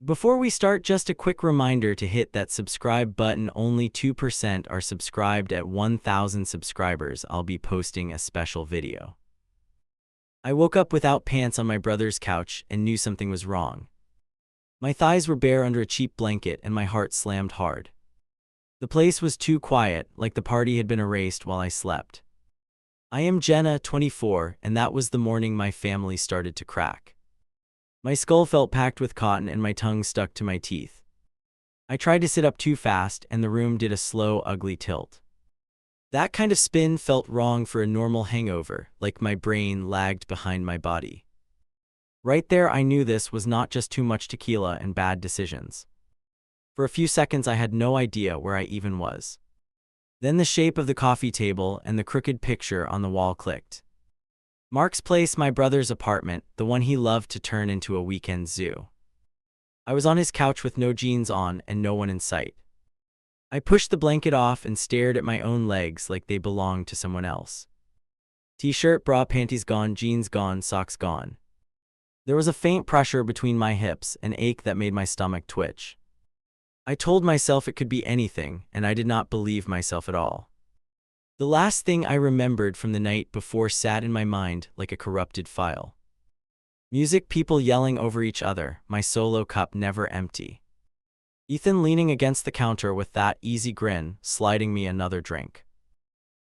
Before we start, just a quick reminder to hit that subscribe button. Only 2% are subscribed. At 1,000 subscribers, I'll be posting a special video. I woke up without pants on my brother's couch and knew something was wrong. My thighs were bare under a cheap blanket and my heart slammed hard. The place was too quiet, like the party had been erased while I slept. I am Jenna, 24, and that was the morning my family started to crack. My skull felt packed with cotton and my tongue stuck to my teeth. I tried to sit up too fast and the room did a slow, ugly tilt. That kind of spin felt wrong for a normal hangover, like my brain lagged behind my body. Right there I knew this was not just too much tequila and bad decisions. For a few seconds I had no idea where I even was. Then the shape of the coffee table and the crooked picture on the wall clicked. Mark's place, my brother's apartment, the one he loved to turn into a weekend zoo. I was on his couch with no jeans on and no one in sight. I pushed the blanket off and stared at my own legs like they belonged to someone else. T-shirt, bra, panties gone, jeans gone, socks gone. There was a faint pressure between my hips, an ache that made my stomach twitch. I told myself it could be anything, and I did not believe myself at all. The last thing I remembered from the night before sat in my mind like a corrupted file. Music, people yelling over each other, my solo cup never empty. Ethan leaning against the counter with that easy grin, sliding me another drink.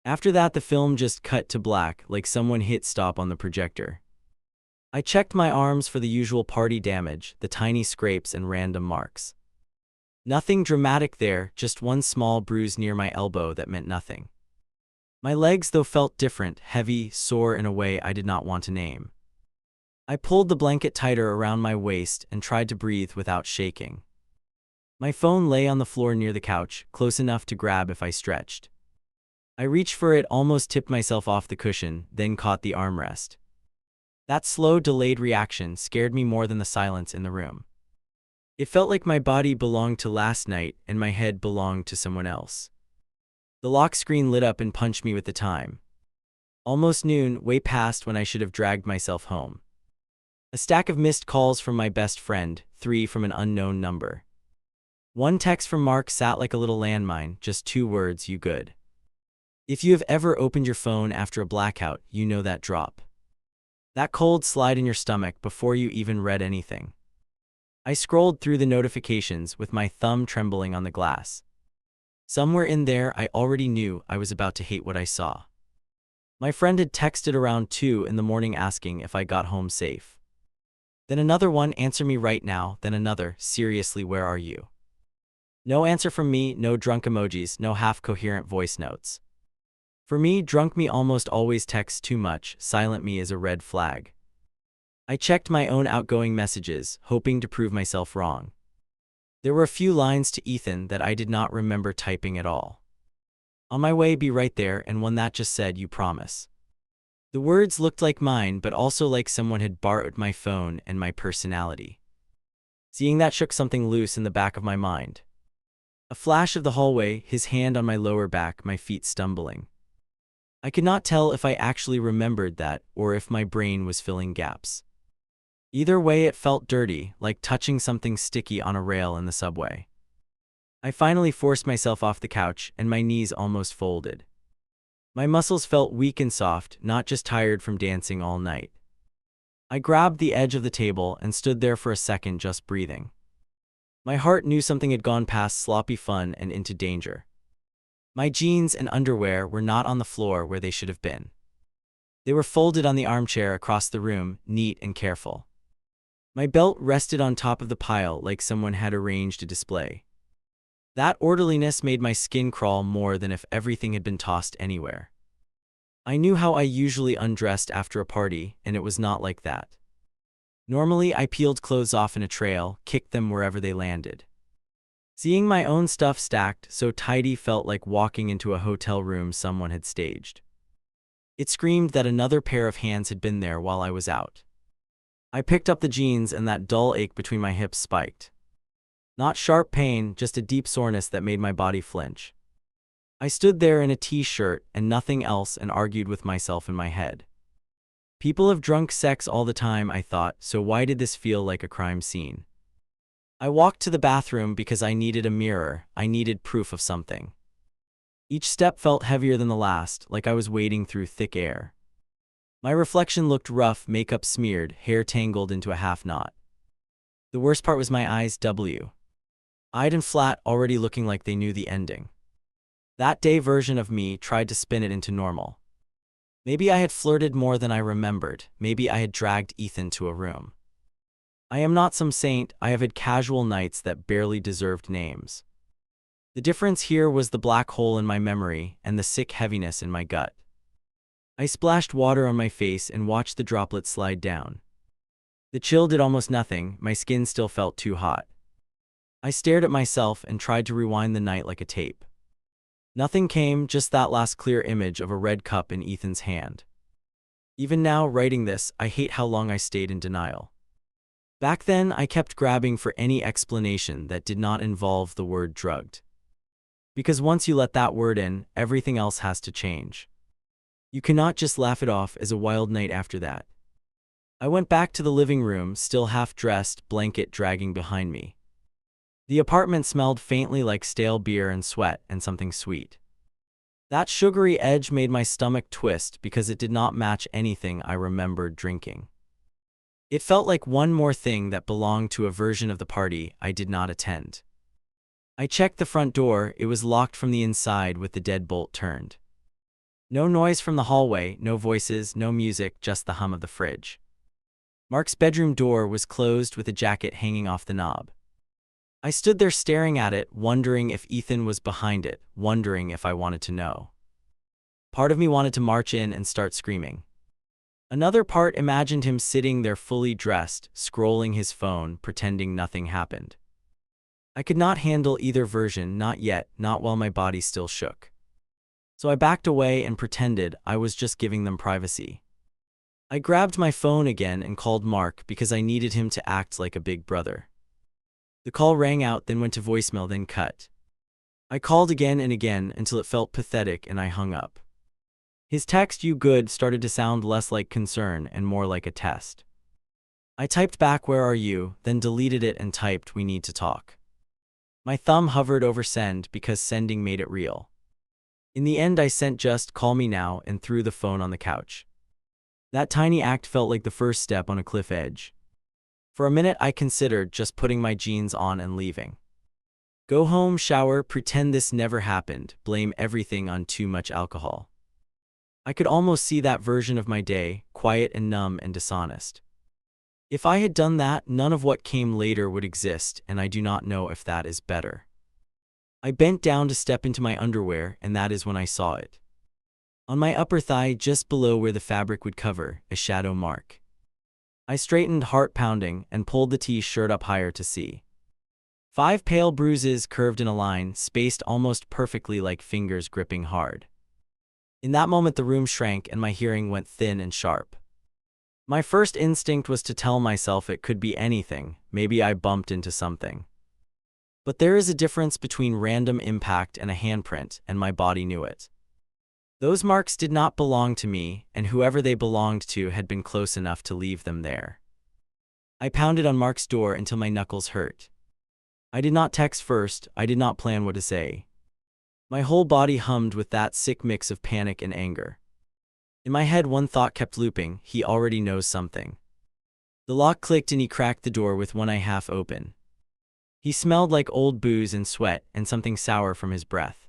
After that the film just cut to black, like someone hit stop on the projector. I checked my arms for the usual party damage, the tiny scrapes and random marks. Nothing dramatic there, just one small bruise near my elbow that meant nothing. My legs, though, felt different, heavy, sore in a way I did not want to name. I pulled the blanket tighter around my waist and tried to breathe without shaking. My phone lay on the floor near the couch, close enough to grab if I stretched. I reached for it, almost tipped myself off the cushion, then caught the armrest. That slow, delayed reaction scared me more than the silence in the room. It felt like my body belonged to last night and my head belonged to someone else. The lock screen lit up and punched me with the time. Almost noon, way past when I should have dragged myself home. A stack of missed calls from my best friend, 3 from an unknown number. One text from Mark sat like a little landmine, just 2 words, "You good?" If you have ever opened your phone after a blackout, you know that drop. That cold slide in your stomach before you even read anything. I scrolled through the notifications with my thumb trembling on the glass. Somewhere in there I already knew I was about to hate what I saw. My friend had texted around 2 in the morning asking if I got home safe. Then another one, "Answer me right now," then another, "Seriously, where are you?" No answer from me, no drunk emojis, no half-coherent voice notes. For me, drunk me almost always texts too much, silent me is a red flag. I checked my own outgoing messages, hoping to prove myself wrong. There were a few lines to Ethan that I did not remember typing at all. "On my way, be right there," and one that just said, "You promise." The words looked like mine, but also like someone had borrowed my phone and my personality. Seeing that shook something loose in the back of my mind. A flash of the hallway, his hand on my lower back, my feet stumbling. I could not tell if I actually remembered that or if my brain was filling gaps. Either way, it felt dirty, like touching something sticky on a rail in the subway. I finally forced myself off the couch, and my knees almost folded. My muscles felt weak and soft, not just tired from dancing all night. I grabbed the edge of the table and stood there for a second, just breathing. My heart knew something had gone past sloppy fun and into danger. My jeans and underwear were not on the floor where they should have been. They were folded on the armchair across the room, neat and careful. My belt rested on top of the pile like someone had arranged a display. That orderliness made my skin crawl more than if everything had been tossed anywhere. I knew how I usually undressed after a party, and it was not like that. Normally, I peeled clothes off in a trail, kicked them wherever they landed. Seeing my own stuff stacked so tidy felt like walking into a hotel room someone had staged. It screamed that another pair of hands had been there while I was out. I picked up the jeans and that dull ache between my hips spiked. Not sharp pain, just a deep soreness that made my body flinch. I stood there in a t-shirt and nothing else and argued with myself in my head. People have drunk sex all the time, I thought, so why did this feel like a crime scene? I walked to the bathroom because I needed a mirror. I needed proof of something. Each step felt heavier than the last, like I was wading through thick air. My reflection looked rough, makeup smeared, hair tangled into a half knot. The worst part was my eyes, wide and flat, already looking like they knew the ending. That day version of me tried to spin it into normal. Maybe I had flirted more than I remembered. Maybe I had dragged Ethan to a room. I am not some saint. I have had casual nights that barely deserved names. The difference here was the black hole in my memory and the sick heaviness in my gut. I splashed water on my face and watched the droplets slide down. The chill did almost nothing. My skin still felt too hot. I stared at myself and tried to rewind the night like a tape. Nothing came, just that last clear image of a red cup in Ethan's hand. Even now, writing this, I hate how long I stayed in denial. Back then, I kept grabbing for any explanation that did not involve the word drugged. Because once you let that word in, everything else has to change. You cannot just laugh it off as a wild night after that. I went back to the living room, still half-dressed, blanket dragging behind me. The apartment smelled faintly like stale beer and sweat and something sweet. That sugary edge made my stomach twist because it did not match anything I remembered drinking. It felt like one more thing that belonged to a version of the party I did not attend. I checked the front door. It was locked from the inside with the deadbolt turned. No noise from the hallway, no voices, no music, just the hum of the fridge. Mark's bedroom door was closed with a jacket hanging off the knob. I stood there staring at it, wondering if Ethan was behind it, wondering if I wanted to know. Part of me wanted to march in and start screaming. Another part imagined him sitting there fully dressed, scrolling his phone, pretending nothing happened. I could not handle either version, not yet, not while my body still shook. So I backed away and pretended I was just giving them privacy. I grabbed my phone again and called Mark because I needed him to act like a big brother. The call rang out, then went to voicemail, then cut. I called again and again until it felt pathetic and I hung up. His text, "You good?" started to sound less like concern and more like a test. I typed back, "Where are you?" then deleted it and typed, "We need to talk." My thumb hovered over send because sending made it real. In the end, I sent just "Call me now" and threw the phone on the couch. That tiny act felt like the first step on a cliff edge. For a minute, I considered just putting my jeans on and leaving. Go home, shower, pretend this never happened, blame everything on too much alcohol. I could almost see that version of my day, quiet and numb and dishonest. If I had done that, none of what came later would exist, and I do not know if that is better. I bent down to step into my underwear, and that is when I saw it. On my upper thigh, just below where the fabric would cover, a shadow mark. I straightened, heart pounding, and pulled the t-shirt up higher to see. 5 pale bruises curved in a line, spaced almost perfectly like fingers gripping hard. In that moment, the room shrank and my hearing went thin and sharp. My first instinct was to tell myself it could be anything, maybe I bumped into something. But there is a difference between random impact and a handprint, and my body knew it. Those marks did not belong to me, and whoever they belonged to had been close enough to leave them there. I pounded on Mark's door until my knuckles hurt. I did not text first. I did not plan what to say. My whole body hummed with that sick mix of panic and anger. In my head, one thought kept looping: he already knows something. The lock clicked and he cracked the door with one eye half open. He smelled like old booze and sweat and something sour from his breath.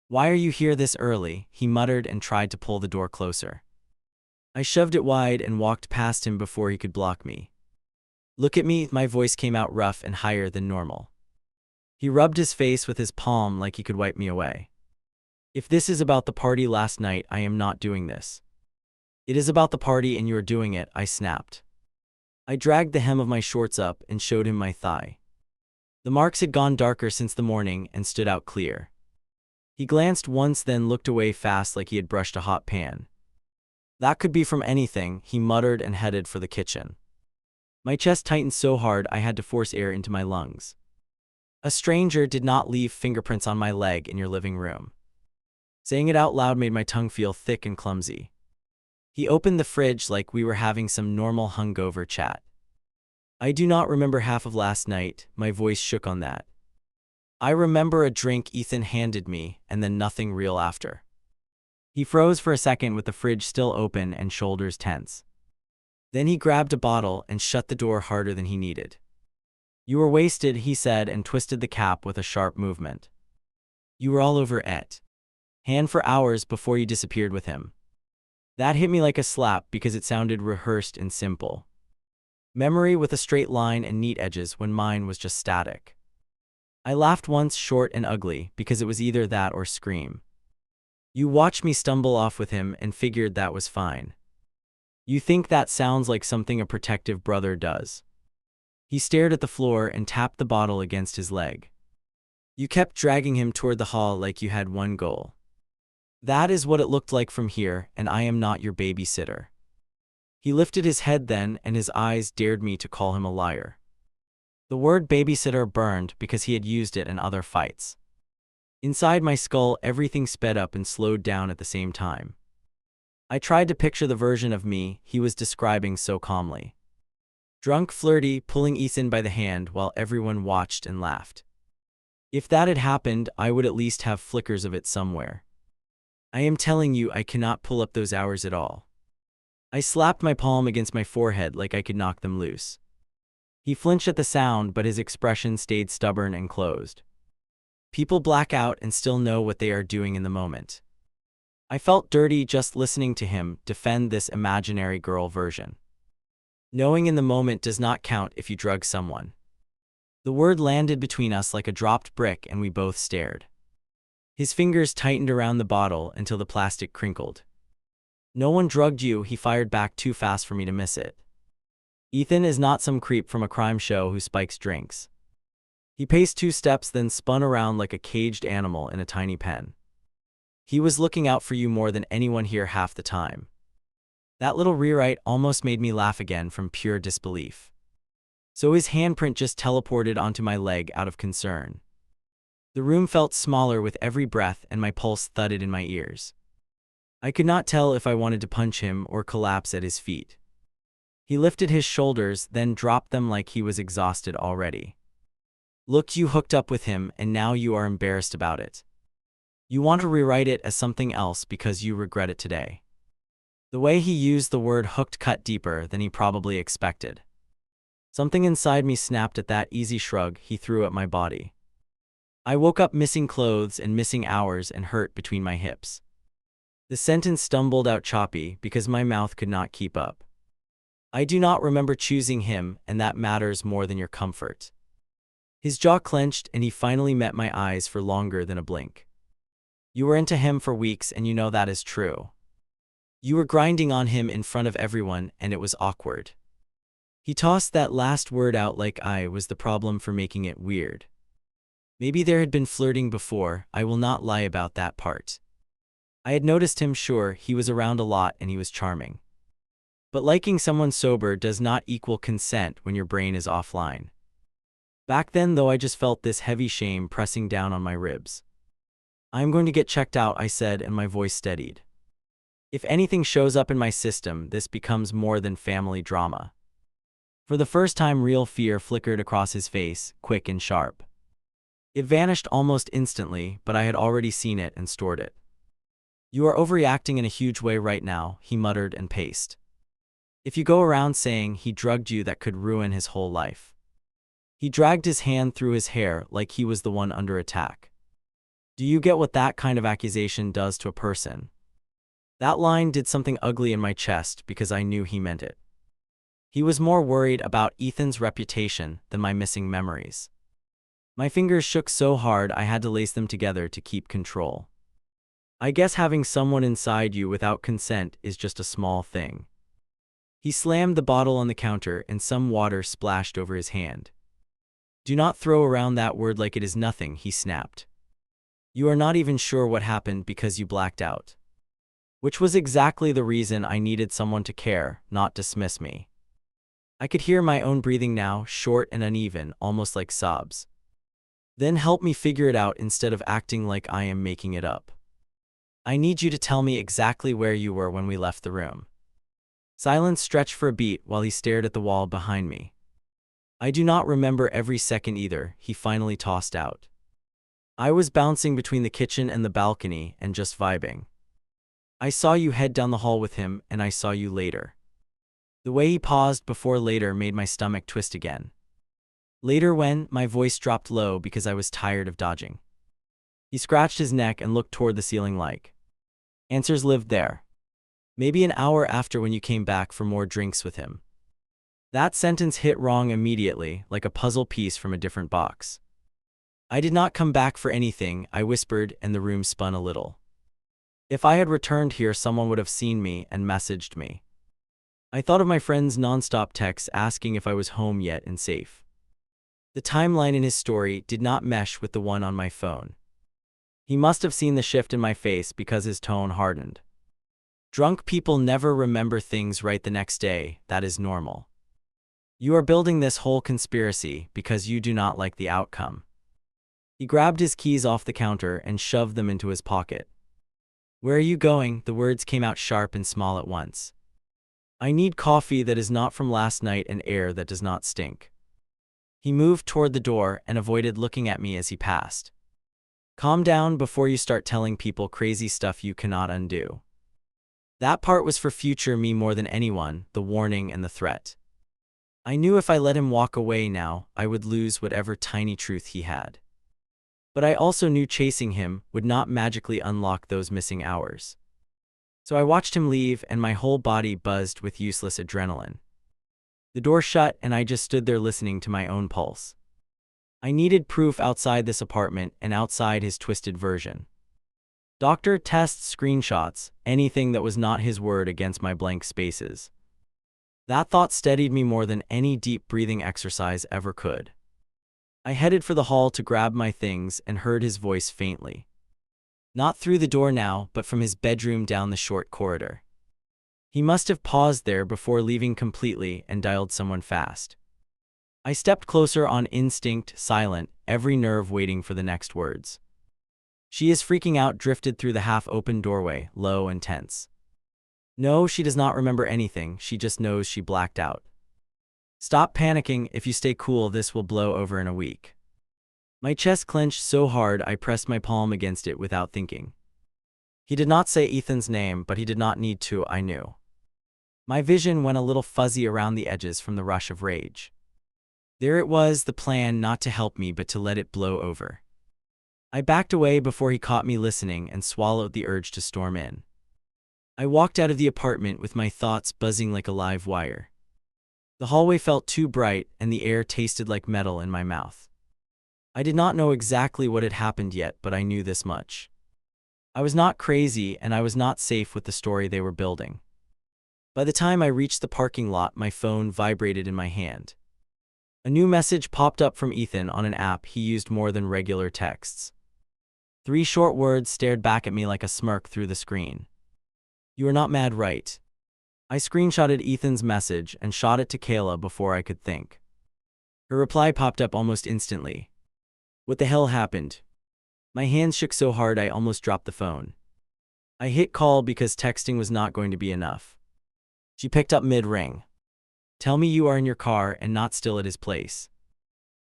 "Why are you here this early?" he muttered and tried to pull the door closer. I shoved it wide and walked past him before he could block me. "Look at me," my voice came out rough and higher than normal. He rubbed his face with his palm like he could wipe me away. "If this is about the party last night, I am not doing this." "It is about the party and you are doing it," I snapped. I dragged the hem of my shorts up and showed him my thigh. The marks had gone darker since the morning and stood out clear. He glanced once, then looked away fast like he had brushed a hot pan. "That could be from anything," he muttered and headed for the kitchen. My chest tightened so hard I had to force air into my lungs. "A stranger did not leave fingerprints on my leg in your living room." Saying it out loud made my tongue feel thick and clumsy. He opened the fridge like we were having some normal hungover chat. I do not remember half of last night, my voice shook on that. I remember a drink Ethan handed me, and then nothing real after. He froze for a second with the fridge still open and shoulders tense. Then he grabbed a bottle and shut the door harder than he needed. You were wasted, he said, and twisted the cap with a sharp movement. You were all over it. Hand for hours before you disappeared with him. That hit me like a slap because it sounded rehearsed and simple. Memory with a straight line and neat edges when mine was just static. I laughed once, short and ugly, because it was either that or scream. You watched me stumble off with him and figured that was fine. You think that sounds like something a protective brother does. He stared at the floor and tapped the bottle against his leg. You kept dragging him toward the hall like you had one goal. That is what it looked like from here, and I am not your babysitter. He lifted his head then, and his eyes dared me to call him a liar. The word babysitter burned because he had used it in other fights. Inside my skull, everything sped up and slowed down at the same time. I tried to picture the version of me he was describing so calmly. Drunk, flirty, pulling Ethan by the hand while everyone watched and laughed. If that had happened, I would at least have flickers of it somewhere. I am telling you, I cannot pull up those hours at all. I slapped my palm against my forehead like I could knock them loose. He flinched at the sound, but his expression stayed stubborn and closed. People black out and still know what they are doing in the moment. I felt dirty just listening to him defend this imaginary girl version. Knowing in the moment does not count if you drug someone. The word landed between us like a dropped brick, and we both stared. His fingers tightened around the bottle until the plastic crinkled. No one drugged you, he fired back too fast for me to miss it. Ethan is not some creep from a crime show who spikes drinks. He paced 2 steps, then spun around like a caged animal in a tiny pen. He was looking out for you more than anyone here half the time. That little rewrite almost made me laugh again from pure disbelief. So his handprint just teleported onto my leg out of concern. The room felt smaller with every breath, and my pulse thudded in my ears. I could not tell if I wanted to punch him or collapse at his feet. He lifted his shoulders, then dropped them like he was exhausted already. Look, you hooked up with him, and now you are embarrassed about it. You want to rewrite it as something else because you regret it today. The way he used the word hooked cut deeper than he probably expected. Something inside me snapped at that easy shrug he threw at my body. I woke up missing clothes and missing hours and hurt between my hips. The sentence stumbled out choppy because my mouth could not keep up. I do not remember choosing him, and that matters more than your comfort. His jaw clenched, and he finally met my eyes for longer than a blink. You were into him for weeks, and you know that is true. You were grinding on him in front of everyone, and it was awkward. He tossed that last word out like I was the problem for making it weird. Maybe there had been flirting before, I will not lie about that part. I had noticed him, sure, he was around a lot and he was charming. But liking someone sober does not equal consent when your brain is offline. Back then, though, I just felt this heavy shame pressing down on my ribs. I'm going to get checked out, I said, and my voice steadied. If anything shows up in my system, this becomes more than family drama. For the first time, real fear flickered across his face, quick and sharp. It vanished almost instantly, but I had already seen it and stored it. You are overreacting in a huge way right now, he muttered and paced. If you go around saying he drugged you, that could ruin his whole life. He dragged his hand through his hair like he was the one under attack. Do you get what that kind of accusation does to a person? That line did something ugly in my chest because I knew he meant it. He was more worried about Ethan's reputation than my missing memories. My fingers shook so hard I had to lace them together to keep control. I guess having someone inside you without consent is just a small thing. He slammed the bottle on the counter and some water splashed over his hand. Do not throw around that word like it is nothing, he snapped. You are not even sure what happened because you blacked out. Which was exactly the reason I needed someone to care, not dismiss me. I could hear my own breathing now, short and uneven, almost like sobs. Then help me figure it out instead of acting like I am making it up. I need you to tell me exactly where you were when we left the room. Silence stretched for a beat while he stared at the wall behind me. I do not remember every second either, he finally tossed out. I was bouncing between the kitchen and the balcony and just vibing. I saw you head down the hall with him, and I saw you later. The way he paused before later made my stomach twist again. Later when, my voice dropped low because I was tired of dodging. He scratched his neck and looked toward the ceiling like. Answers lived there. Maybe an hour after when you came back for more drinks with him. That sentence hit wrong immediately, like a puzzle piece from a different box. I did not come back for anything, I whispered, and the room spun a little. If I had returned here, someone would have seen me and messaged me. I thought of my friend's nonstop texts asking if I was home yet and safe. The timeline in his story did not mesh with the one on my phone. He must have seen the shift in my face because his tone hardened. Drunk people never remember things right the next day, that is normal. You are building this whole conspiracy because you do not like the outcome. He grabbed his keys off the counter and shoved them into his pocket. Where are you going? The words came out sharp and small at once. I need coffee that is not from last night and air that does not stink. He moved toward the door and avoided looking at me as he passed. Calm down before you start telling people crazy stuff you cannot undo. That part was for future me more than anyone, the warning and the threat. I knew if I let him walk away now, I would lose whatever tiny truth he had. But I also knew chasing him would not magically unlock those missing hours. So I watched him leave and my whole body buzzed with useless adrenaline. The door shut and I just stood there listening to my own pulse. I needed proof outside this apartment and outside his twisted version. Doctor tests, screenshots, anything that was not his word against my blank spaces. That thought steadied me more than any deep breathing exercise ever could. I headed for the hall to grab my things and heard his voice faintly. Not through the door now, but from his bedroom down the short corridor. He must have paused there before leaving completely and dialed someone fast. I stepped closer on instinct, silent, every nerve waiting for the next words. She is freaking out drifted through the half-open doorway, low and tense. No, she does not remember anything, she just knows she blacked out. Stop panicking, if you stay cool this will blow over in a week. My chest clenched so hard I pressed my palm against it without thinking. He did not say Ethan's name, but he did not need to, I knew. My vision went a little fuzzy around the edges from the rush of rage. There it was, the plan not to help me but to let it blow over. I backed away before he caught me listening and swallowed the urge to storm in. I walked out of the apartment with my thoughts buzzing like a live wire. The hallway felt too bright and the air tasted like metal in my mouth. I did not know exactly what had happened yet, but I knew this much. I was not crazy and I was not safe with the story they were building. By the time I reached the parking lot, my phone vibrated in my hand. A new message popped up from Ethan on an app he used more than regular texts. 3 short words stared back at me like a smirk through the screen. You are not mad, right? I screenshotted Ethan's message and shot it to Kayla before I could think. Her reply popped up almost instantly. What the hell happened? My hands shook so hard I almost dropped the phone. I hit call because texting was not going to be enough. She picked up mid-ring. Tell me you are in your car and not still at his place.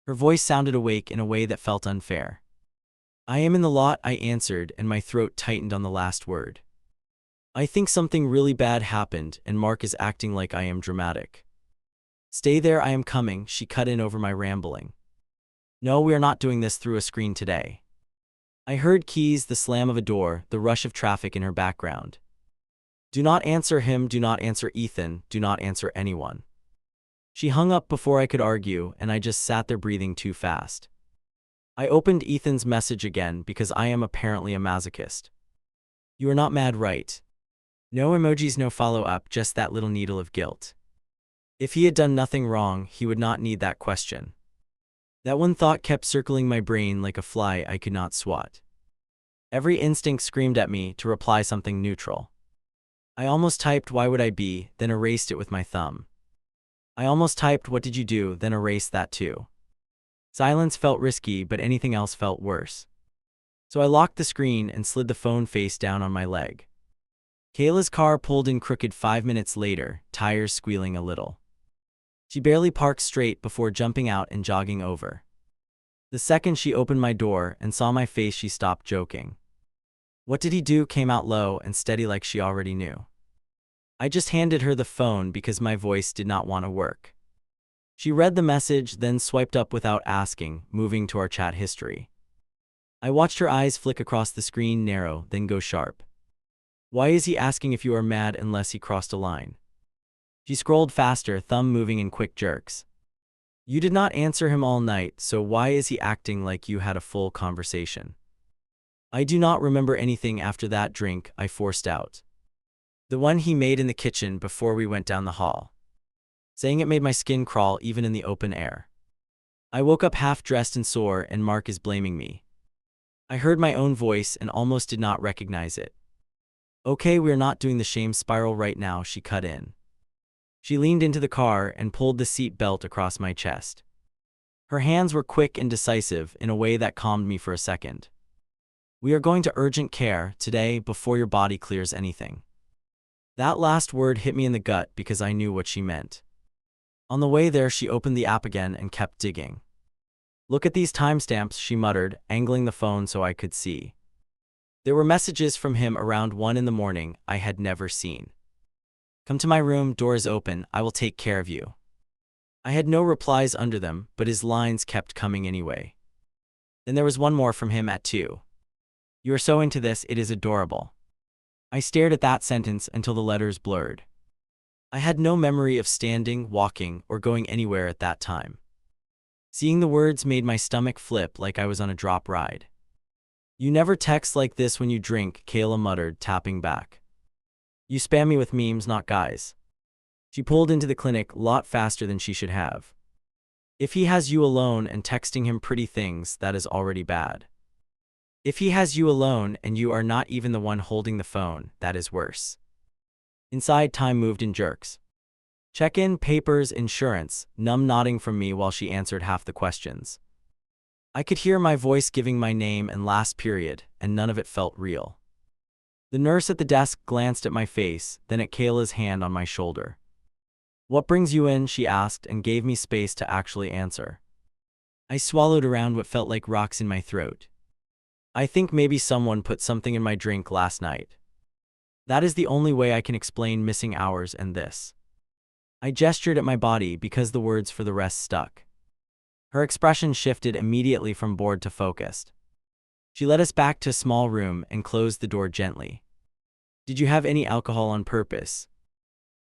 Her voice sounded awake in a way that felt unfair. I am in the lot, I answered, and my throat tightened on the last word. I think something really bad happened and Mark is acting like I am dramatic. Stay there, I am coming, she cut in over my rambling. No, we are not doing this through a screen today. I heard keys, the slam of a door, the rush of traffic in her background. Do not answer him, do not answer Ethan, do not answer anyone. She hung up before I could argue and I just sat there breathing too fast. I opened Ethan's message again because I am apparently a masochist. You are not mad, right? No emojis, no follow-up, just that little needle of guilt. If he had done nothing wrong, he would not need that question. That one thought kept circling my brain like a fly I could not swat. Every instinct screamed at me to reply something neutral. I almost typed, why would I be, then erased it with my thumb. I almost typed, what did you do, then erased that too. Silence felt risky, but anything else felt worse. So I locked the screen and slid the phone face down on my leg. Kayla's car pulled in crooked 5 minutes later, tires squealing a little. She barely parked straight before jumping out and jogging over. The second she opened my door and saw my face, she stopped joking. "What did he do?" came out low and steady like she already knew. I just handed her the phone because my voice did not want to work. She read the message, then swiped up without asking, moving to our chat history. I watched her eyes flick across the screen, narrow, then go sharp. "Why is he asking if you are mad unless he crossed a line?" She scrolled faster, thumb moving in quick jerks. "You did not answer him all night, so why is he acting like you had a full conversation?" "I do not remember anything after that drink," I forced out. "The one he made in the kitchen before we went down the hall." Saying it made my skin crawl even in the open air. I woke up half-dressed and sore, and Mark is blaming me. I heard my own voice and almost did not recognize it. "Okay, we're not doing the shame spiral right now," she cut in. She leaned into the car and pulled the seat belt across my chest. Her hands were quick and decisive in a way that calmed me for a second. "We are going to urgent care today before your body clears anything." That last word hit me in the gut because I knew what she meant. On the way there, she opened the app again and kept digging. "Look at these timestamps," she muttered, angling the phone so I could see. There were messages from him around 1 in the morning I had never seen. "Come to my room, door is open, I will take care of you." I had no replies under them, but his lines kept coming anyway. Then there was one more from him at 2. "You are so into this, it is adorable." I stared at that sentence until the letters blurred. I had no memory of standing, walking, or going anywhere at that time. Seeing the words made my stomach flip like I was on a drop ride. "You never text like this when you drink," Kayla muttered, tapping back. "You spam me with memes, not guys." She pulled into the clinic a lot faster than she should have. If he has you alone and texting him pretty things, that is already bad. If he has you alone and you are not even the one holding the phone, that is worse. Inside, time moved in jerks. Check-in, papers, insurance, numb nodding from me while she answered half the questions. I could hear my voice giving my name and last period, and none of it felt real. The nurse at the desk glanced at my face, then at Kayla's hand on my shoulder. "What brings you in?" she asked, and gave me space to actually answer. I swallowed around what felt like rocks in my throat. "I think maybe someone put something in my drink last night. That is the only way I can explain missing hours and this." I gestured at my body because the words for the rest stuck. Her expression shifted immediately from bored to focused. She led us back to a small room and closed the door gently. "Did you have any alcohol on purpose?"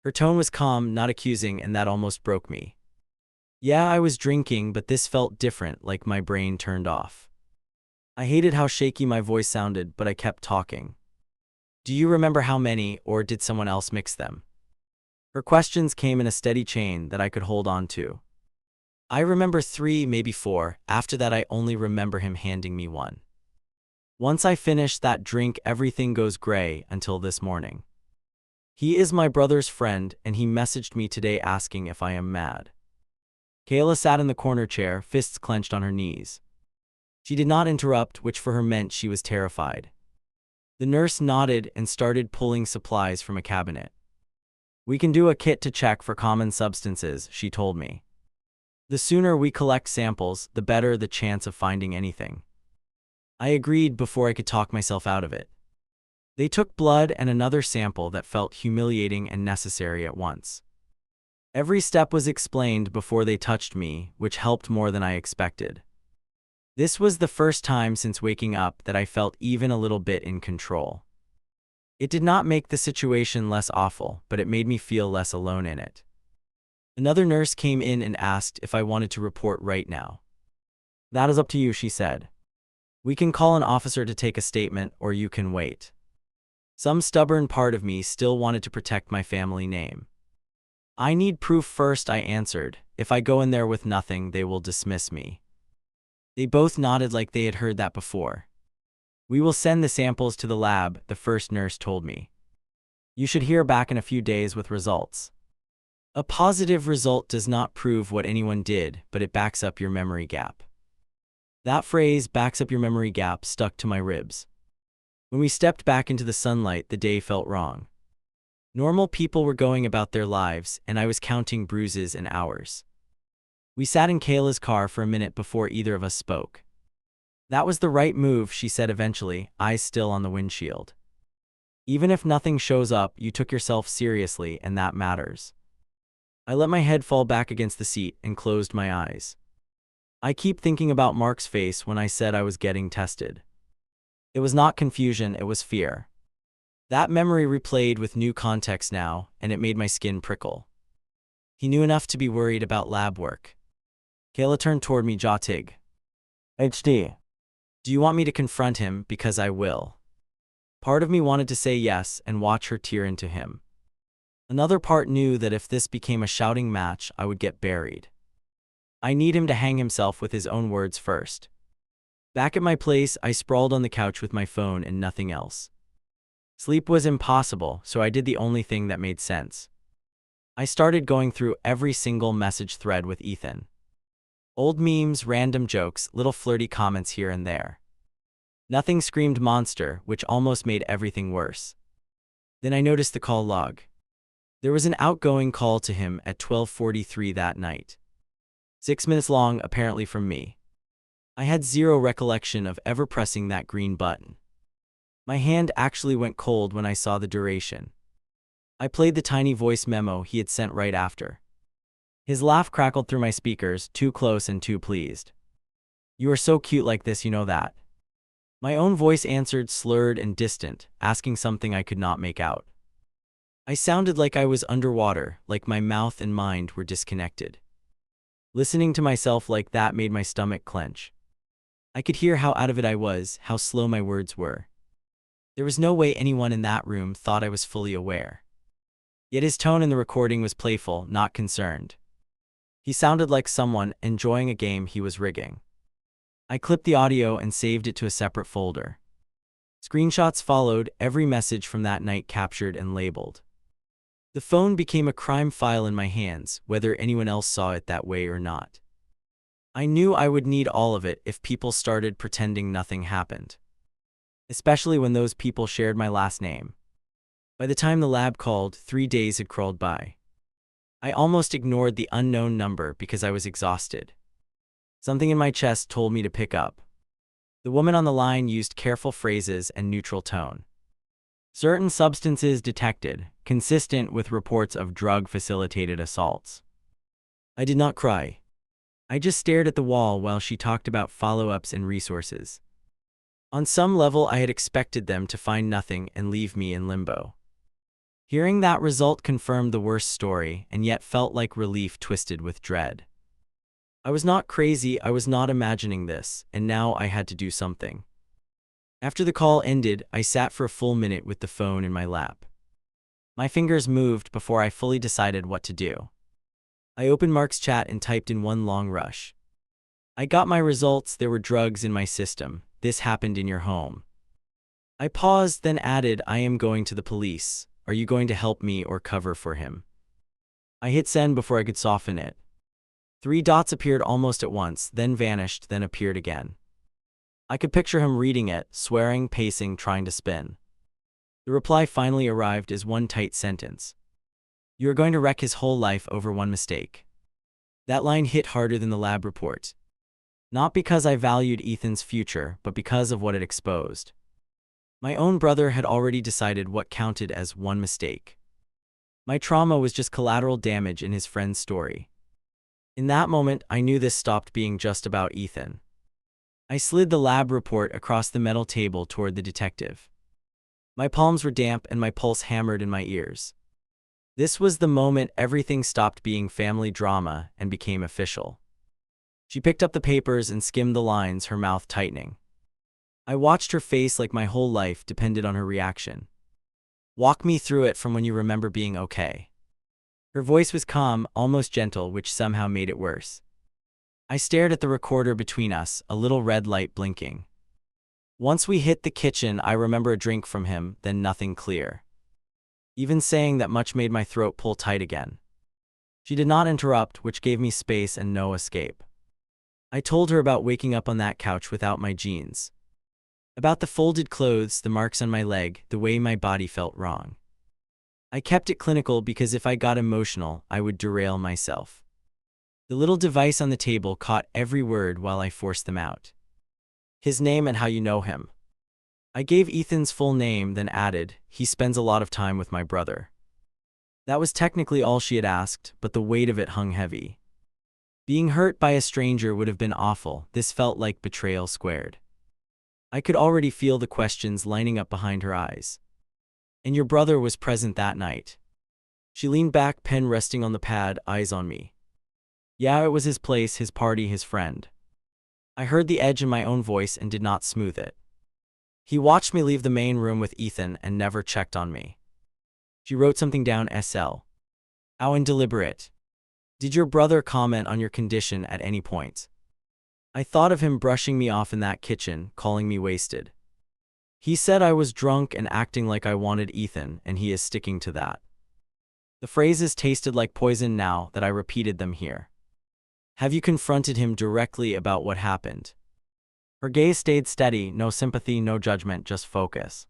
Her tone was calm, not accusing, and that almost broke me. Yeah, I was drinking, but this felt different, like my brain turned off. I hated how shaky my voice sounded, but I kept talking. "Do you remember how many, or did someone else mix them?" Her questions came in a steady chain that I could hold on to. "I remember 3, maybe 4, after that I only remember him handing me one. Once I finish that drink, everything goes gray until this morning. He is my brother's friend, and he messaged me today asking if I am mad." Kayla sat in the corner chair, fists clenched on her knees. She did not interrupt, which for her meant she was terrified. The nurse nodded and started pulling supplies from a cabinet. "We can do a kit to check for common substances," she told me. "The sooner we collect samples, the better the chance of finding anything." I agreed before I could talk myself out of it. They took blood and another sample that felt humiliating and necessary at once. Every step was explained before they touched me, which helped more than I expected. This was the first time since waking up that I felt even a little bit in control. It did not make the situation less awful, but it made me feel less alone in it. Another nurse came in and asked if I wanted to report right now. "That is up to you," she said. "We can call an officer to take a statement, or you can wait." Some stubborn part of me still wanted to protect my family name. "I need proof first," I answered. "If I go in there with nothing, they will dismiss me." They both nodded like they had heard that before. "We will send the samples to the lab," the first nurse told me. "You should hear back in a few days with results. A positive result does not prove what anyone did, but it backs up your memory gap." That phrase, "backs up your memory gap," stuck to my ribs. When we stepped back into the sunlight, the day felt wrong. Normal people were going about their lives, and I was counting bruises and hours. We sat in Kayla's car for a minute before either of us spoke. "That was the right move," she said eventually, eyes still on the windshield. "Even if nothing shows up, you took yourself seriously, and that matters." I let my head fall back against the seat and closed my eyes. I keep thinking about Mark's face when I said I was getting tested. It was not confusion, it was fear. That memory replayed with new context now, and it made my skin prickle. He knew enough to be worried about lab work. Kayla turned toward me, jaw tig. "HD. Do you want me to confront him? Because I will." Part of me wanted to say yes and watch her tear into him. Another part knew that if this became a shouting match, I would get buried. I need him to hang himself with his own words first. Back at my place, I sprawled on the couch with my phone and nothing else. Sleep was impossible, so I did the only thing that made sense. I started going through every single message thread with Ethan. Old memes, random jokes, little flirty comments here and there. Nothing screamed monster, which almost made everything worse. Then I noticed the call log. There was an outgoing call to him at 12:43 that night. 6 minutes long, apparently from me. I had zero recollection of ever pressing that green button. My hand actually went cold when I saw the duration. I played the tiny voice memo he had sent right after. His laugh crackled through my speakers, too close and too pleased. "You are so cute like this, you know that." My own voice answered, slurred and distant, asking something I could not make out. I sounded like I was underwater, like my mouth and mind were disconnected. Listening to myself like that made my stomach clench. I could hear how out of it I was, how slow my words were. There was no way anyone in that room thought I was fully aware. Yet his tone in the recording was playful, not concerned. He sounded like someone enjoying a game he was rigging. I clipped the audio and saved it to a separate folder. Screenshots followed, every message from that night captured and labeled. The phone became a crime file in my hands, whether anyone else saw it that way or not. I knew I would need all of it if people started pretending nothing happened. Especially when those people shared my last name. By the time the lab called, 3 days had crawled by. I almost ignored the unknown number because I was exhausted. Something in my chest told me to pick up. The woman on the line used careful phrases and neutral tone. "Certain substances detected, consistent with reports of drug-facilitated assaults." I did not cry. I just stared at the wall while she talked about follow-ups and resources. On some level, I had expected them to find nothing and leave me in limbo. Hearing that result confirmed the worst story, and yet felt like relief twisted with dread. I was not crazy, I was not imagining this, and now I had to do something. After the call ended, I sat for a full minute with the phone in my lap. My fingers moved before I fully decided what to do. I opened Mark's chat and typed in one long rush. "I got my results, there were drugs in my system. This happened in your home." I paused, then added, "I am going to the police. Are you going to help me or cover for him?" I hit send before I could soften it. 3 dots appeared almost at once, then vanished, then appeared again. I could picture him reading it, swearing, pacing, trying to spin. The reply finally arrived as one tight sentence. "You are going to wreck his whole life over one mistake." That line hit harder than the lab report. Not because I valued Ethan's future, but because of what it exposed. My own brother had already decided what counted as one mistake. My trauma was just collateral damage in his friend's story. In that moment, I knew this stopped being just about Ethan. I slid the lab report across the metal table toward the detective. My palms were damp and my pulse hammered in my ears. This was the moment everything stopped being family drama and became official. She picked up the papers and skimmed the lines, her mouth tightening. I watched her face like my whole life depended on her reaction. "Walk me through it from when you remember being okay." Her voice was calm, almost gentle, which somehow made it worse. I stared at the recorder between us, a little red light blinking. Once we hit the kitchen, I remember a drink from him, then nothing clear. Even saying that much made my throat pull tight again. She did not interrupt, which gave me space and no escape. I told her about waking up on that couch without my jeans. About the folded clothes, the marks on my leg, the way my body felt wrong. I kept it clinical because if I got emotional, I would derail myself. The little device on the table caught every word while I forced them out. His name and how you know him. I gave Ethan's full name, then added, he spends a lot of time with my brother. That was technically all she had asked, but the weight of it hung heavy. Being hurt by a stranger would have been awful. This felt like betrayal squared. I could already feel the questions lining up behind her eyes. And your brother was present that night. She leaned back, pen resting on the pad, eyes on me. Yeah, it was his place, his party, his friend. I heard the edge in my own voice and did not smooth it. He watched me leave the main room with Ethan and never checked on me. She wrote something down, SL. How indeliberate. Did your brother comment on your condition at any point? I thought of him brushing me off in that kitchen, calling me wasted. He said I was drunk and acting like I wanted Ethan, and he is sticking to that. The phrases tasted like poison now that I repeated them here. Have you confronted him directly about what happened? Her gaze stayed steady, no sympathy, no judgment, just focus.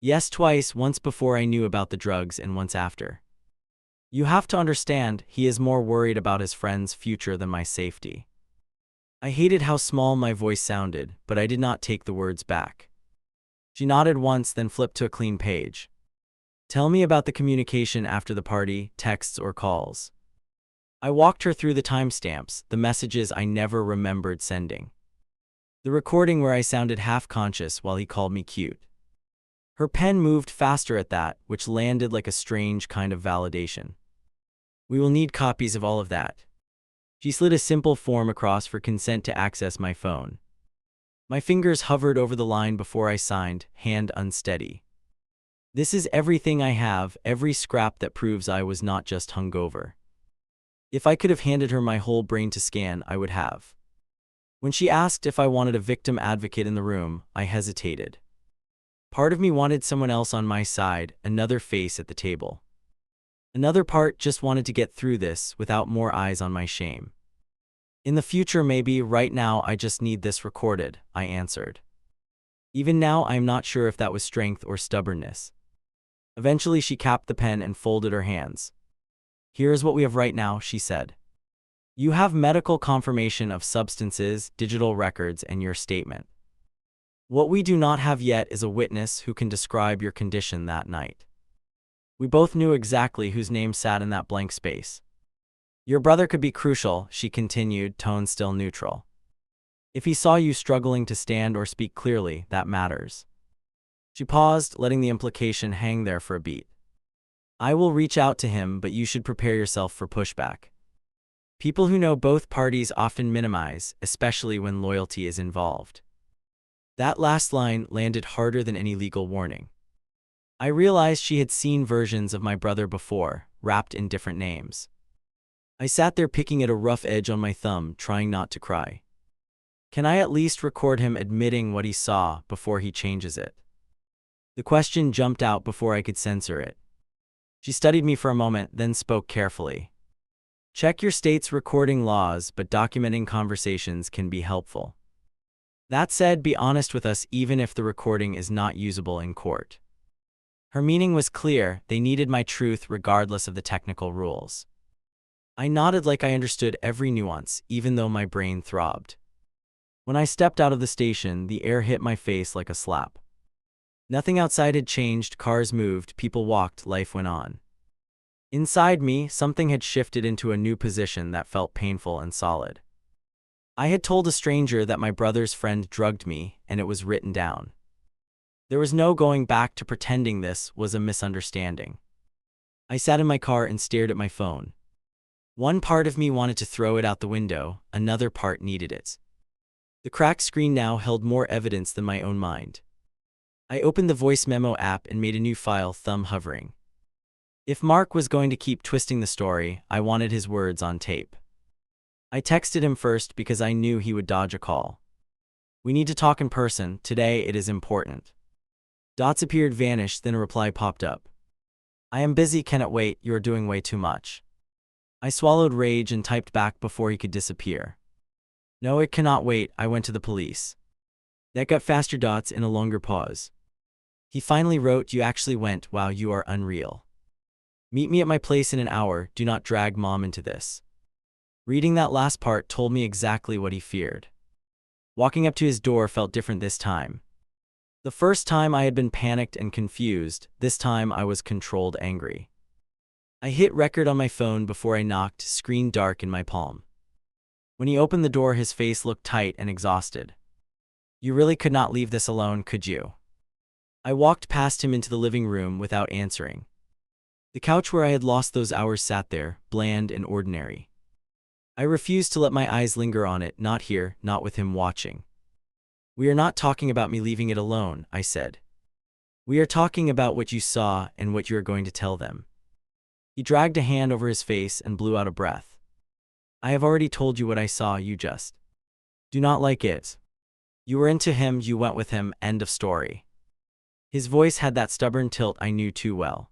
Yes, twice, once before I knew about the drugs and once after. You have to understand, he is more worried about his friend's future than my safety. I hated how small my voice sounded, but I did not take the words back. She nodded once, then flipped to a clean page. Tell me about the communication after the party, texts or calls. I walked her through the timestamps, the messages I never remembered sending. The recording where I sounded half-conscious while he called me cute. Her pen moved faster at that, which landed like a strange kind of validation. We will need copies of all of that. She slid a simple form across for consent to access my phone. My fingers hovered over the line before I signed, hand unsteady. This is everything I have, every scrap that proves I was not just hungover. If I could have handed her my whole brain to scan, I would have. When she asked if I wanted a victim advocate in the room, I hesitated. Part of me wanted someone else on my side, another face at the table. Another part just wanted to get through this without more eyes on my shame. In the future maybe, right now I just need this recorded, I answered. Even now I am not sure if that was strength or stubbornness. Eventually she capped the pen and folded her hands. Here is what we have right now, she said. You have medical confirmation of substances, digital records, and your statement. What we do not have yet is a witness who can describe your condition that night. We both knew exactly whose name sat in that blank space. Your brother could be crucial, she continued, tone still neutral. If he saw you struggling to stand or speak clearly, that matters. She paused, letting the implication hang there for a beat. I will reach out to him, but you should prepare yourself for pushback. People who know both parties often minimize, especially when loyalty is involved. That last line landed harder than any legal warning. I realized she had seen versions of my brother before, wrapped in different names. I sat there picking at a rough edge on my thumb, trying not to cry. Can I at least record him admitting what he saw before he changes it? The question jumped out before I could censor it. She studied me for a moment, then spoke carefully. Check your state's recording laws, but documenting conversations can be helpful. That said, be honest with us even if the recording is not usable in court. Her meaning was clear, they needed my truth regardless of the technical rules. I nodded like I understood every nuance, even though my brain throbbed. When I stepped out of the station, the air hit my face like a slap. Nothing outside had changed, cars moved, people walked, life went on. Inside me, something had shifted into a new position that felt painful and solid. I had told a stranger that my brother's friend drugged me, and it was written down. There was no going back to pretending this was a misunderstanding. I sat in my car and stared at my phone. One part of me wanted to throw it out the window, another part needed it. The cracked screen now held more evidence than my own mind. I opened the voice memo app and made a new file, thumb hovering. If Mark was going to keep twisting the story, I wanted his words on tape. I texted him first because I knew he would dodge a call. We need to talk in person, today it is important. Dots appeared, vanished, then a reply popped up. I am busy, cannot wait, you are doing way too much. I swallowed rage and typed back before he could disappear. No, it cannot wait, I went to the police. That got faster, dots in a longer pause. He finally wrote, you actually went, wow, you are unreal. Meet me at my place in an hour, do not drag Mom into this. Reading that last part told me exactly what he feared. Walking up to his door felt different this time. The first time I had been panicked and confused, this time I was controlled angry. I hit record on my phone before I knocked, screen dark in my palm. When he opened the door, his face looked tight and exhausted. You really could not leave this alone, could you? I walked past him into the living room without answering. The couch where I had lost those hours sat there, bland and ordinary. I refused to let my eyes linger on it, not here, not with him watching. We are not talking about me leaving it alone, I said. We are talking about what you saw and what you are going to tell them. He dragged a hand over his face and blew out a breath. I have already told you what I saw, you just do not like it. You were into him, you went with him, end of story. His voice had that stubborn tilt I knew too well.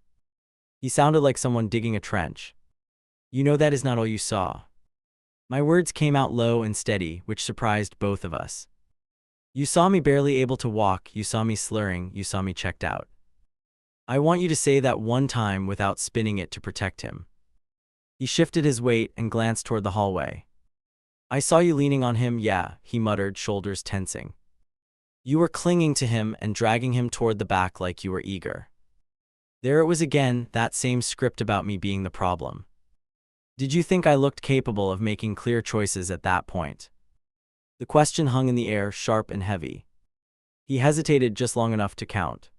He sounded like someone digging a trench. You know that is not all you saw. My words came out low and steady, which surprised both of us. You saw me barely able to walk, you saw me slurring, you saw me checked out. I want you to say that one time without spinning it to protect him. He shifted his weight and glanced toward the hallway. I saw you leaning on him, yeah, he muttered, shoulders tensing. You were clinging to him and dragging him toward the back like you were eager. There it was again, that same script about me being the problem. Did you think I looked capable of making clear choices at that point? The question hung in the air, sharp and heavy. He hesitated just long enough to count.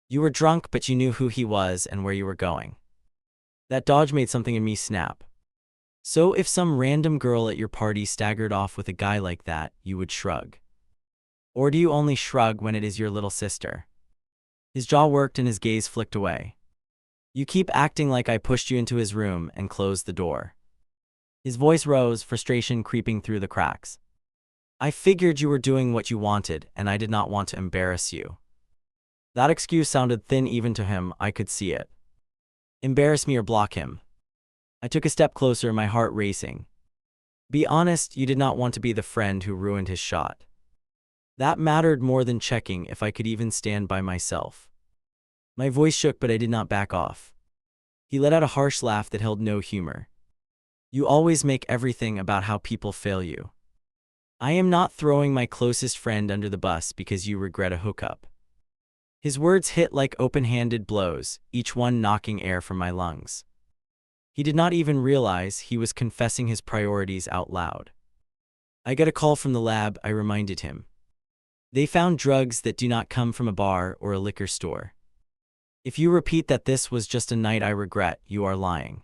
You were drunk, but you knew who he was and where you were going. That dodge made something in me snap. So if some random girl at your party staggered off with a guy like that, you would shrug. Or do you only shrug when it is your little sister? His jaw worked and his gaze flicked away. You keep acting like I pushed you into his room and closed the door. His voice rose, frustration creeping through the cracks. I figured you were doing what you wanted, and I did not want to embarrass you. That excuse sounded thin even to him, I could see it. Embarrass me or block him. I took a step closer, my heart racing. Be honest, you did not want to be the friend who ruined his shot. That mattered more than checking if I could even stand by myself. My voice shook, but I did not back off. He let out a harsh laugh that held no humor. You always make everything about how people fail you. I am not throwing my closest friend under the bus because you regret a hookup. His words hit like open-handed blows, each one knocking air from my lungs. He did not even realize he was confessing his priorities out loud. I got a call from the lab, I reminded him. They found drugs that do not come from a bar or a liquor store. If you repeat that this was just a night I regret, you are lying.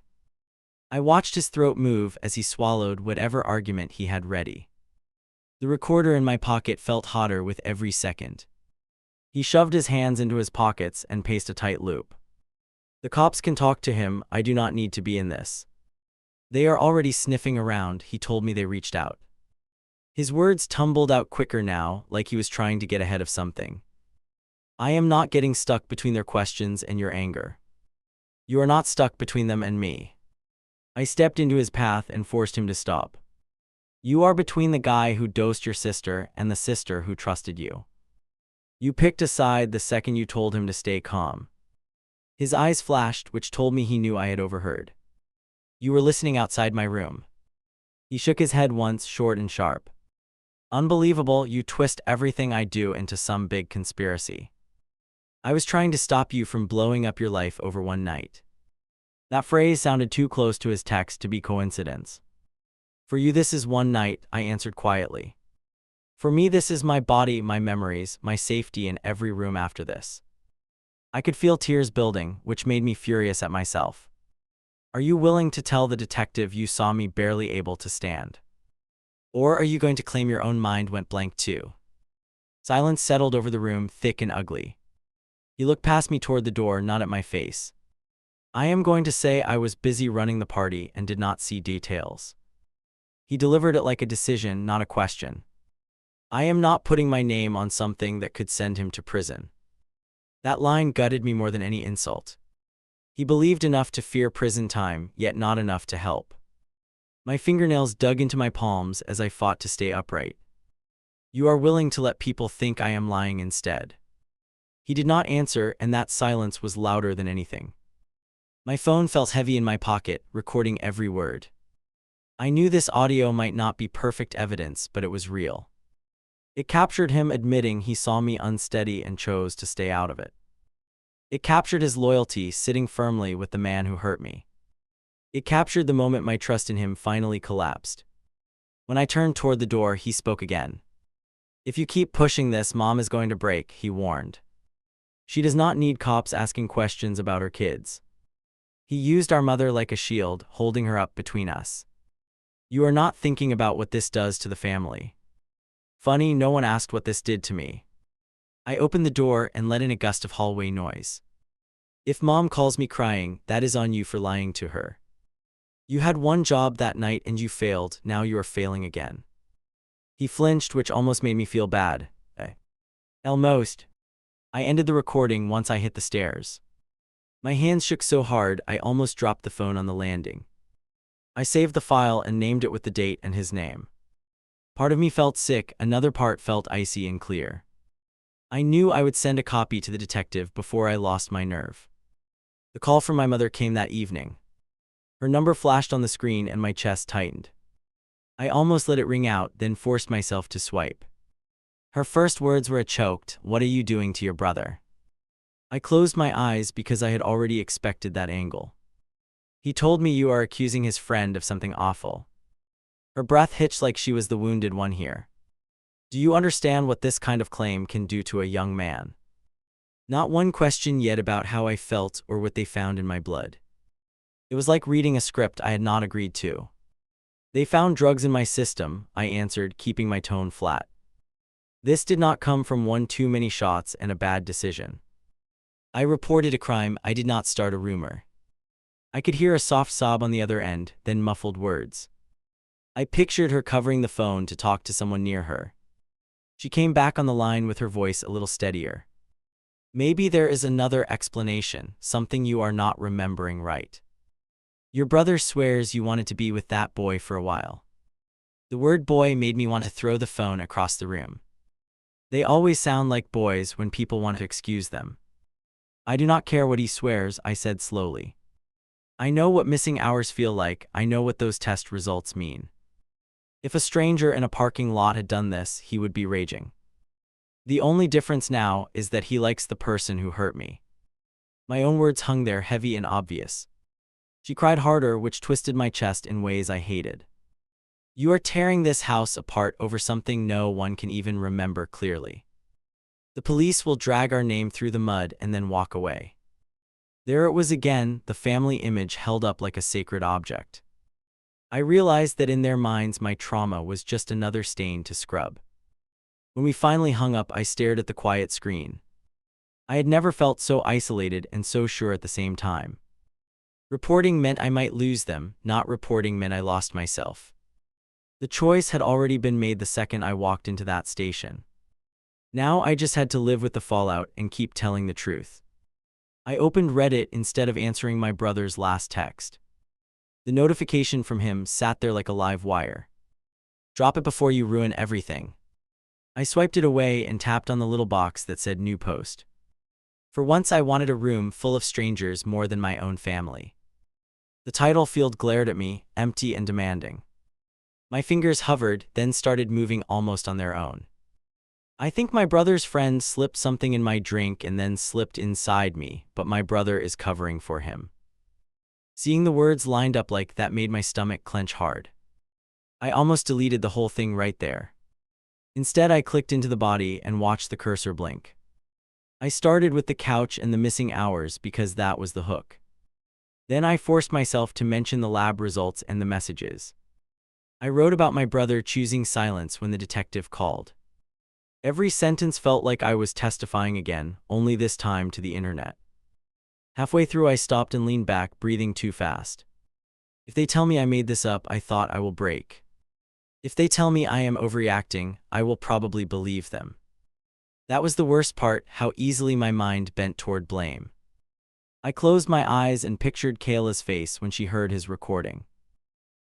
I watched his throat move as he swallowed whatever argument he had ready. The recorder in my pocket felt hotter with every second. He shoved his hands into his pockets and paced a tight loop. The cops can talk to him, I do not need to be in this. They are already sniffing around, he told me. They reached out. His words tumbled out quicker now, like he was trying to get ahead of something. I am not getting stuck between their questions and your anger. You are not stuck between them and me. I stepped into his path and forced him to stop. You are between the guy who dosed your sister and the sister who trusted you. You picked a side the second you told him to stay calm. His eyes flashed, which told me he knew I had overheard. You were listening outside my room. He shook his head once, short and sharp. Unbelievable, you twist everything I do into some big conspiracy. I was trying to stop you from blowing up your life over one night. That phrase sounded too close to his text to be coincidence. For you this is one night, I answered quietly. For me this is my body, my memories, my safety in every room after this. I could feel tears building, which made me furious at myself. Are you willing to tell the detective you saw me barely able to stand? Or are you going to claim your own mind went blank too? Silence settled over the room, thick and ugly. He looked past me toward the door, not at my face. I am going to say I was busy running the party and did not see details. He delivered it like a decision, not a question. I am not putting my name on something that could send him to prison. That line gutted me more than any insult. He believed enough to fear prison time, yet not enough to help. My fingernails dug into my palms as I fought to stay upright. You are willing to let people think I am lying instead. He did not answer, and that silence was louder than anything. My phone felt heavy in my pocket, recording every word. I knew this audio might not be perfect evidence, but it was real. It captured him admitting he saw me unsteady and chose to stay out of it. It captured his loyalty sitting firmly with the man who hurt me. It captured the moment my trust in him finally collapsed. When I turned toward the door, he spoke again. "If you keep pushing this, Mom is going to break," he warned. "She does not need cops asking questions about her kids." He used our mother like a shield, holding her up between us. "You are not thinking about what this does to the family." Funny, no one asked what this did to me. I opened the door and let in a gust of hallway noise. "If Mom calls me crying, that is on you for lying to her. You had one job that night and you failed, now you are failing again." He flinched, which almost made me feel bad. Almost. I ended the recording once I hit the stairs. My hands shook so hard I almost dropped the phone on the landing. I saved the file and named it with the date and his name. Part of me felt sick, another part felt icy and clear. I knew I would send a copy to the detective before I lost my nerve. The call from my mother came that evening. Her number flashed on the screen and my chest tightened. I almost let it ring out, then forced myself to swipe. Her first words were a choked, "What are you doing to your brother?" I closed my eyes because I had already expected that angle. "He told me you are accusing his friend of something awful." Her breath hitched like she was the wounded one here. "Do you understand what this kind of claim can do to a young man?" Not one question yet about how I felt or what they found in my blood. It was like reading a script I had not agreed to. "They found drugs in my system," I answered, keeping my tone flat. "This did not come from one too many shots and a bad decision. I reported a crime, I did not start a rumor." I could hear a soft sob on the other end, then muffled words. I pictured her covering the phone to talk to someone near her. She came back on the line with her voice a little steadier. "Maybe there is another explanation, something you are not remembering right. Your brother swears you wanted to be with that boy for a while." The word boy made me want to throw the phone across the room. They always sound like boys when people want to excuse them. "I do not care what he swears," I said slowly. "I know what missing hours feel like, I know what those test results mean. If a stranger in a parking lot had done this, he would be raging. The only difference now is that he likes the person who hurt me." My own words hung there, heavy and obvious. She cried harder, which twisted my chest in ways I hated. "You are tearing this house apart over something no one can even remember clearly. The police will drag our name through the mud and then walk away." There it was again, the family image held up like a sacred object. I realized that in their minds my trauma was just another stain to scrub. When we finally hung up, I stared at the quiet screen. I had never felt so isolated and so sure at the same time. Reporting meant I might lose them, not reporting meant I lost myself. The choice had already been made the second I walked into that station. Now I just had to live with the fallout and keep telling the truth. I opened Reddit instead of answering my brother's last text. The notification from him sat there like a live wire. "Drop it before you ruin everything." I swiped it away and tapped on the little box that said new post. For once I wanted a room full of strangers more than my own family. The title field glared at me, empty and demanding. My fingers hovered, then started moving almost on their own. "I think my brother's friend slipped something in my drink and then slipped inside me, but my brother is covering for him." Seeing the words lined up like that made my stomach clench hard. I almost deleted the whole thing right there. Instead, I clicked into the body and watched the cursor blink. I started with the couch and the missing hours because that was the hook. Then I forced myself to mention the lab results and the messages. I wrote about my brother choosing silence when the detective called. Every sentence felt like I was testifying again, only this time to the internet. Halfway through, I stopped and leaned back, breathing too fast. If they tell me I made this up, I thought, I will break. If they tell me I am overreacting, I will probably believe them. That was the worst part, how easily my mind bent toward blame. I closed my eyes and pictured Kayla's face when she heard his recording.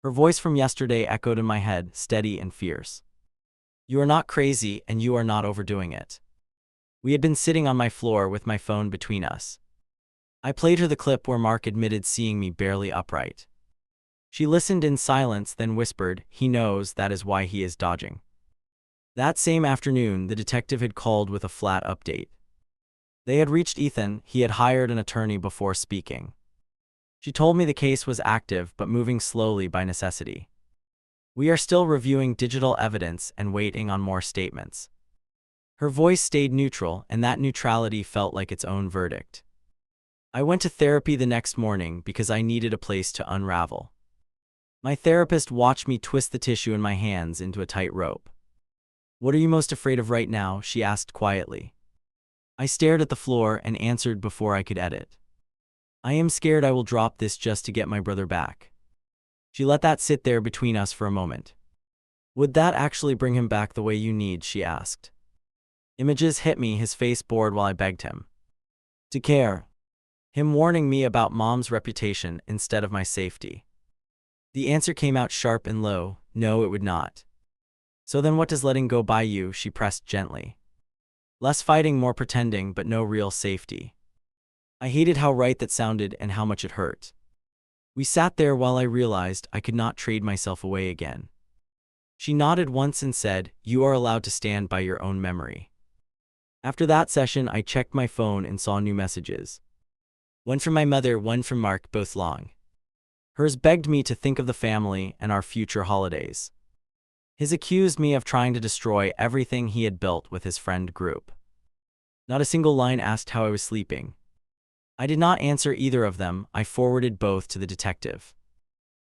Her voice from yesterday echoed in my head, steady and fierce. "You are not crazy, and you are not overdoing it." We had been sitting on my floor with my phone between us. I played her the clip where Mark admitted seeing me barely upright. She listened in silence, then whispered, "He knows, that is why he is dodging." That same afternoon, the detective had called with a flat update. They had reached Ethan. He had hired an attorney before speaking. She told me the case was active but moving slowly by necessity. "We are still reviewing digital evidence and waiting on more statements." Her voice stayed neutral, and that neutrality felt like its own verdict. I went to therapy the next morning because I needed a place to unravel. My therapist watched me twist the tissue in my hands into a tight rope. "What are you most afraid of right now?" she asked quietly. I stared at the floor and answered before I could edit. "I am scared I will drop this just to get my brother back." She let that sit there between us for a moment. "Would that actually bring him back the way you need?" she asked. Images hit me, his face bored while I begged him to care. Him warning me about Mom's reputation instead of my safety. The answer came out sharp and low: "No, it would not." "So then what does letting go buy you?" she pressed gently. "Less fighting, more pretending, but no real safety." I hated how right that sounded and how much it hurt. We sat there while I realized I could not trade myself away again. She nodded once and said, "You are allowed to stand by your own memory." After that session, I checked my phone and saw new messages. One from my mother, one from Mark, both long. Hers begged me to think of the family and our future holidays. His accused me of trying to destroy everything he had built with his friend group. Not a single line asked how I was sleeping. I did not answer either of them. I forwarded both to the detective.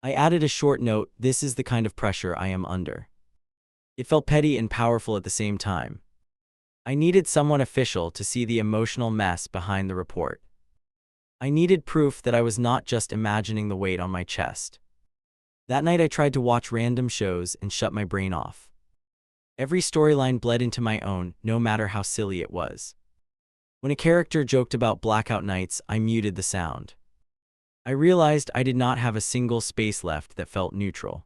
I added a short note: "This is the kind of pressure I am under." It felt petty and powerful at the same time. I needed someone official to see the emotional mess behind the report. I needed proof that I was not just imagining the weight on my chest. That night I tried to watch random shows and shut my brain off. Every storyline bled into my own, no matter how silly it was. When a character joked about blackout nights, I muted the sound. I realized I did not have a single space left that felt neutral.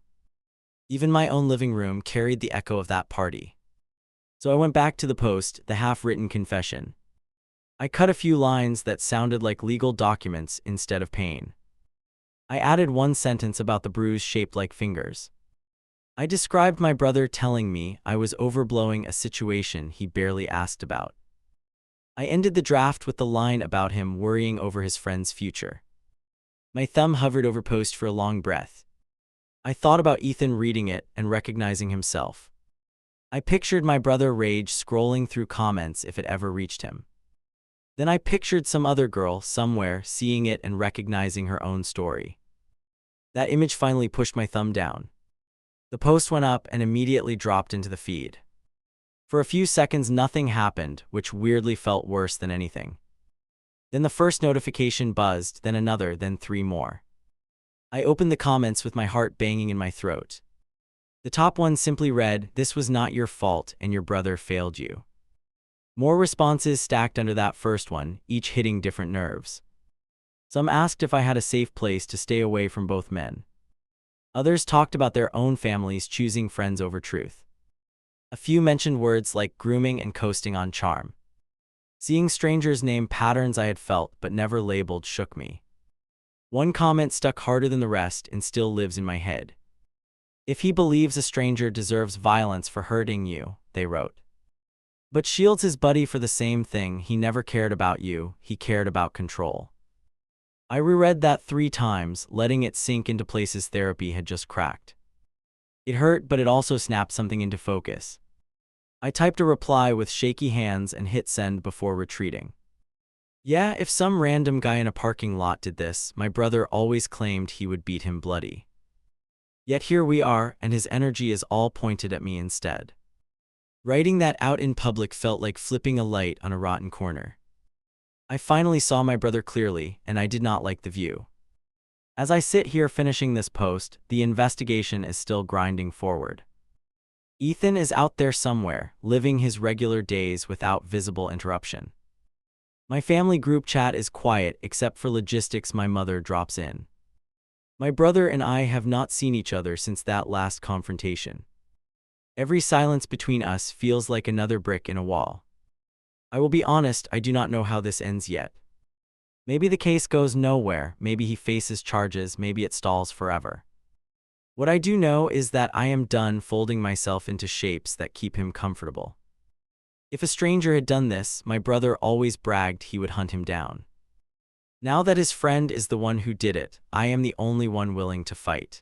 Even my own living room carried the echo of that party. So I went back to the post, the half-written confession. I cut a few lines that sounded like legal documents instead of pain. I added one sentence about the bruise shaped like fingers. I described my brother telling me I was overblowing a situation he barely asked about. I ended the draft with the line about him worrying over his friend's future. My thumb hovered over post for a long breath. I thought about Ethan reading it and recognizing himself. I pictured my brother rage scrolling through comments if it ever reached him. Then I pictured some other girl somewhere seeing it and recognizing her own story. That image finally pushed my thumb down. The post went up and immediately dropped into the feed. For a few seconds nothing happened, which weirdly felt worse than anything. Then the first notification buzzed, then another, then 3 more. I opened the comments with my heart banging in my throat. The top one simply read, "This was not your fault and your brother failed you." More responses stacked under that first one, each hitting different nerves. Some asked if I had a safe place to stay away from both men. Others talked about their own families choosing friends over truth. A few mentioned words like grooming and coasting on charm. Seeing strangers name patterns I had felt but never labeled shook me. One comment stuck harder than the rest and still lives in my head. "If he believes a stranger deserves violence for hurting you," they wrote, "but shields his buddy for the same thing, he never cared about you, he cared about control." I reread that 3 times, letting it sink into places therapy had just cracked. It hurt, but it also snapped something into focus. I typed a reply with shaky hands and hit send before retreating. "Yeah, if some random guy in a parking lot did this, my brother always claimed he would beat him bloody. Yet here we are, and his energy is all pointed at me instead." Writing that out in public felt like flipping a light on a rotten corner. I finally saw my brother clearly, and I did not like the view. As I sit here finishing this post, the investigation is still grinding forward. Ethan is out there somewhere, living his regular days without visible interruption. My family group chat is quiet except for logistics my mother drops in. My brother and I have not seen each other since that last confrontation. Every silence between us feels like another brick in a wall. I will be honest, I do not know how this ends yet. Maybe the case goes nowhere, maybe he faces charges, maybe it stalls forever. What I do know is that I am done folding myself into shapes that keep him comfortable. If a stranger had done this, my brother always bragged he would hunt him down. Now that his friend is the one who did it, I am the only one willing to fight.